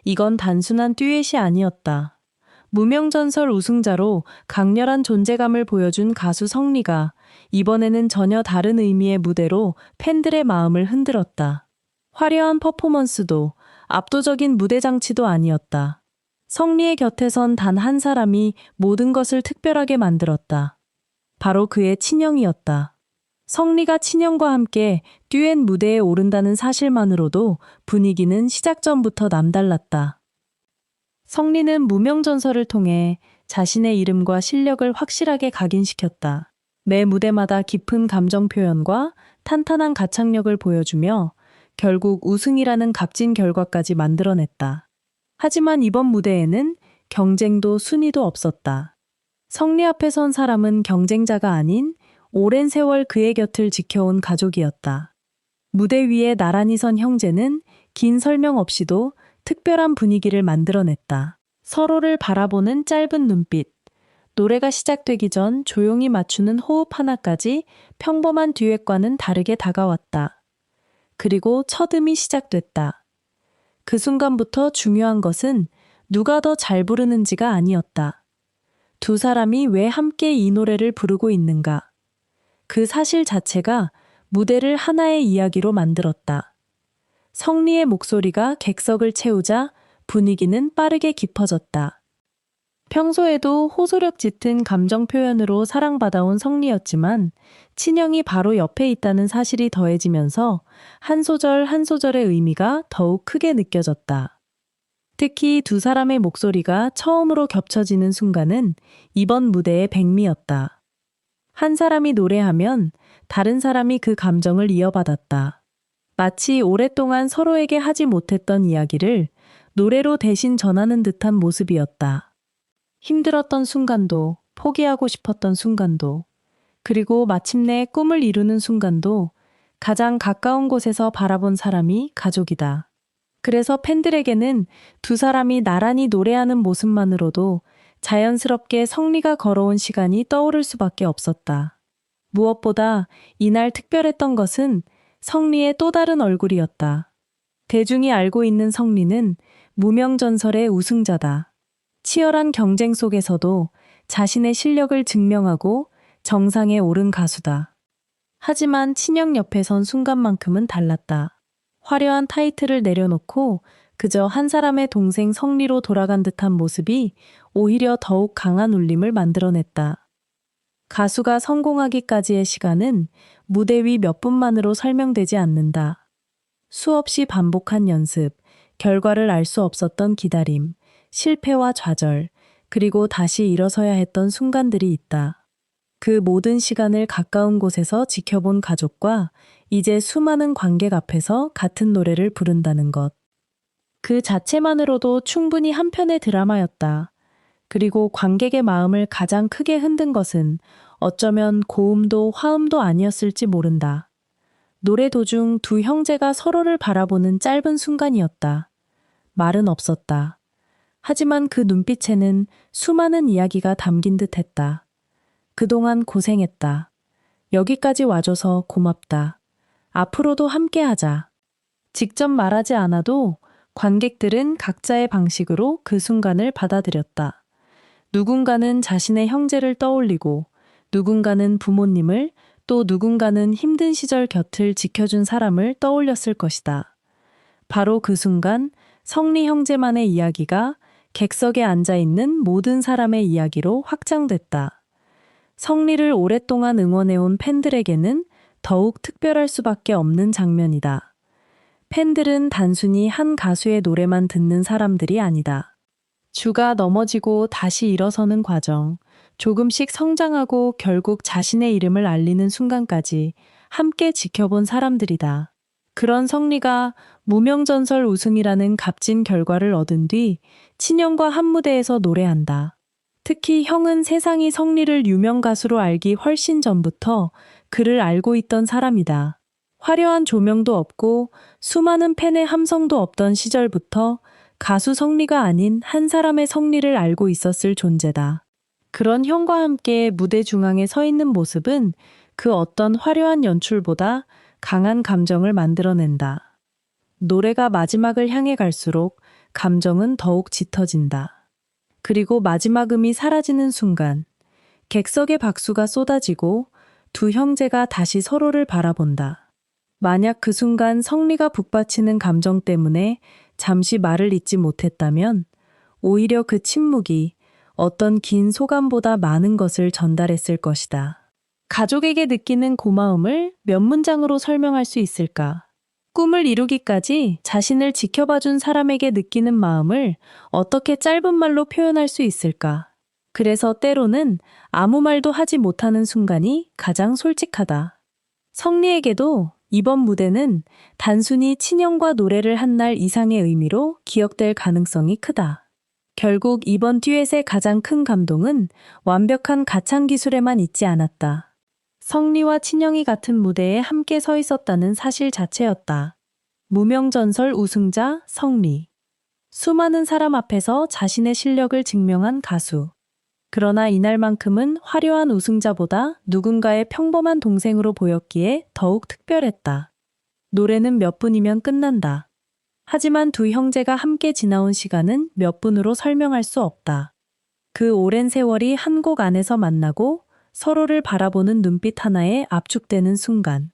이건 단순한 듀엣이 아니었다. 무명전설 우승자로 강렬한 존재감을 보여준 가수 성리가 이번에는 전혀 다른 의미의 무대로 팬들의 마음을 흔들었다. 화려한 퍼포먼스도 압도적인 무대 장치도 아니었다. 성리의 곁에 선 단 한 사람이 모든 것을 특별하게 만들었다. 바로 그의 친형이었다. 성리가 친형과 함께 듀엣 무대에 오른다는 사실만으로도 분위기는 시작 전부터 남달랐다. 성리는 무명전설을 통해 자신의 이름과 실력을 확실하게 각인시켰다. 매 무대마다 깊은 감정 표현과 탄탄한 가창력을 보여주며 결국 우승이라는 값진 결과까지 만들어냈다. 하지만 이번 무대에는 경쟁도 순위도 없었다. 성리 앞에 선 사람은 경쟁자가 아닌 오랜 세월 그의 곁을 지켜온 가족이었다. 무대 위에 나란히 선 형제는 긴 설명 없이도 특별한 분위기를 만들어냈다. 서로를 바라보는 짧은 눈빛, 노래가 시작되기 전 조용히 맞추는 호흡 하나까지 평범한 듀엣과는 다르게 다가왔다. 그리고 첫 음이 시작됐다. 그 순간부터 중요한 것은 누가 더 잘 부르는지가 아니었다. 두 사람이 왜 함께 이 노래를 부르고 있는가? 그 사실 자체가 무대를 하나의 이야기로 만들었다. 성리의 목소리가 객석을 채우자 분위기는 빠르게 깊어졌다. 평소에도 호소력 짙은 감정 표현으로 사랑받아온 성리였지만 친형이 바로 옆에 있다는 사실이 더해지면서 한 소절 한 소절의 의미가 더욱 크게 느껴졌다. 특히 두 사람의 목소리가 처음으로 겹쳐지는 순간은 이번 무대의 백미였다. 한 사람이 노래하면 다른 사람이 그 감정을 이어받았다. 마치 오랫동안 서로에게 하지 못했던 이야기를 노래로 대신 전하는 듯한 모습이었다. 힘들었던 순간도, 포기하고 싶었던 순간도, 그리고 마침내 꿈을 이루는 순간도 가장 가까운 곳에서 바라본 사람이 가족이다. 그래서 팬들에게는 두 사람이 나란히 노래하는 모습만으로도 자연스럽게 성리가 걸어온 시간이 떠오를 수밖에 없었다. 무엇보다 이날 특별했던 것은 성리의 또 다른 얼굴이었다. 대중이 알고 있는 성리는 무명전설의 우승자다. 치열한 경쟁 속에서도 자신의 실력을 증명하고 정상에 오른 가수다. 하지만 친형 옆에 선 순간만큼은 달랐다. 화려한 타이틀을 내려놓고 그저 한 사람의 동생 성리로 돌아간 듯한 모습이 오히려 더욱 강한 울림을 만들어냈다. 가수가 성공하기까지의 시간은 무대 위 몇 분만으로 설명되지 않는다. 수없이 반복한 연습, 결과를 알 수 없었던 기다림, 실패와 좌절, 그리고 다시 일어서야 했던 순간들이 있다. 그 모든 시간을 가까운 곳에서 지켜본 가족과 이제 수많은 관객 앞에서 같은 노래를 부른다는 것. 그 자체만으로도 충분히 한 편의 드라마였다. 그리고 관객의 마음을 가장 크게 흔든 것은 어쩌면 고음도 화음도 아니었을지 모른다. 노래 도중 두 형제가 서로를 바라보는 짧은 순간이었다. 말은 없었다. 하지만 그 눈빛에는 수많은 이야기가 담긴 듯 했다. 그동안 고생했다. 여기까지 와줘서 고맙다. 앞으로도 함께하자. 직접 말하지 않아도 관객들은 각자의 방식으로 그 순간을 받아들였다. 누군가는 자신의 형제를 떠올리고, 누군가는 부모님을, 또 누군가는 힘든 시절 곁을 지켜준 사람을 떠올렸을 것이다. 바로 그 순간 성리 형제만의 이야기가 객석에 앉아있는 모든 사람의 이야기로 확장됐다. 성리를 오랫동안 응원해온 팬들에게는 더욱 특별할 수밖에 없는 장면이다. 팬들은 단순히 한 가수의 노래만 듣는 사람들이 아니다. 주가 넘어지고 다시 일어서는 과정, 조금씩 성장하고 결국 자신의 이름을 알리는 순간까지 함께 지켜본 사람들이다. 그런 성리가 무명전설 우승이라는 값진 결과를 얻은 뒤 친형과 한 무대에서 노래한다. 특히 형은 세상이 성리를 유명 가수로 알기 훨씬 전부터 그를 알고 있던 사람이다. 화려한 조명도 없고 수많은 팬의 함성도 없던 시절부터 가수 성리가 아닌 한 사람의 성리를 알고 있었을 존재다. 그런 형과 함께 무대 중앙에 서 있는 모습은 그 어떤 화려한 연출보다 강한 감정을 만들어낸다. 노래가 마지막을 향해 갈수록 감정은 더욱 짙어진다. 그리고 마지막 음이 사라지는 순간 객석의 박수가 쏟아지고 두 형제가 다시 서로를 바라본다. 만약 그 순간 성리가 북받치는 감정 때문에 잠시 말을 잇지 못했다면 오히려 그 침묵이 어떤 긴 소감보다 많은 것을 전달했을 것이다. 가족에게 느끼는 고마움을 몇 문장으로 설명할 수 있을까? 꿈을 이루기까지 자신을 지켜봐준 사람에게 느끼는 마음을 어떻게 짧은 말로 표현할 수 있을까? 그래서 때로는 아무 말도 하지 못하는 순간이 가장 솔직하다. 성리에게도 이번 무대는 단순히 친형과 노래를 한 날 이상의 의미로 기억될 가능성이 크다. 결국 이번 듀엣의 가장 큰 감동은 완벽한 가창 기술에만 있지 않았다. 성리와 친형이 같은 무대에 함께 서 있었다는 사실 자체였다. 무명전설 우승자 성리. 수많은 사람 앞에서 자신의 실력을 증명한 가수. 그러나 이날만큼은 화려한 우승자보다 누군가의 평범한 동생으로 보였기에 더욱 특별했다. 노래는 몇 분이면 끝난다. 하지만 두 형제가 함께 지나온 시간은 몇 분으로 설명할 수 없다. 그 오랜 세월이 한 곡 안에서 만나고 서로를 바라보는 눈빛 하나에 압축되는 순간.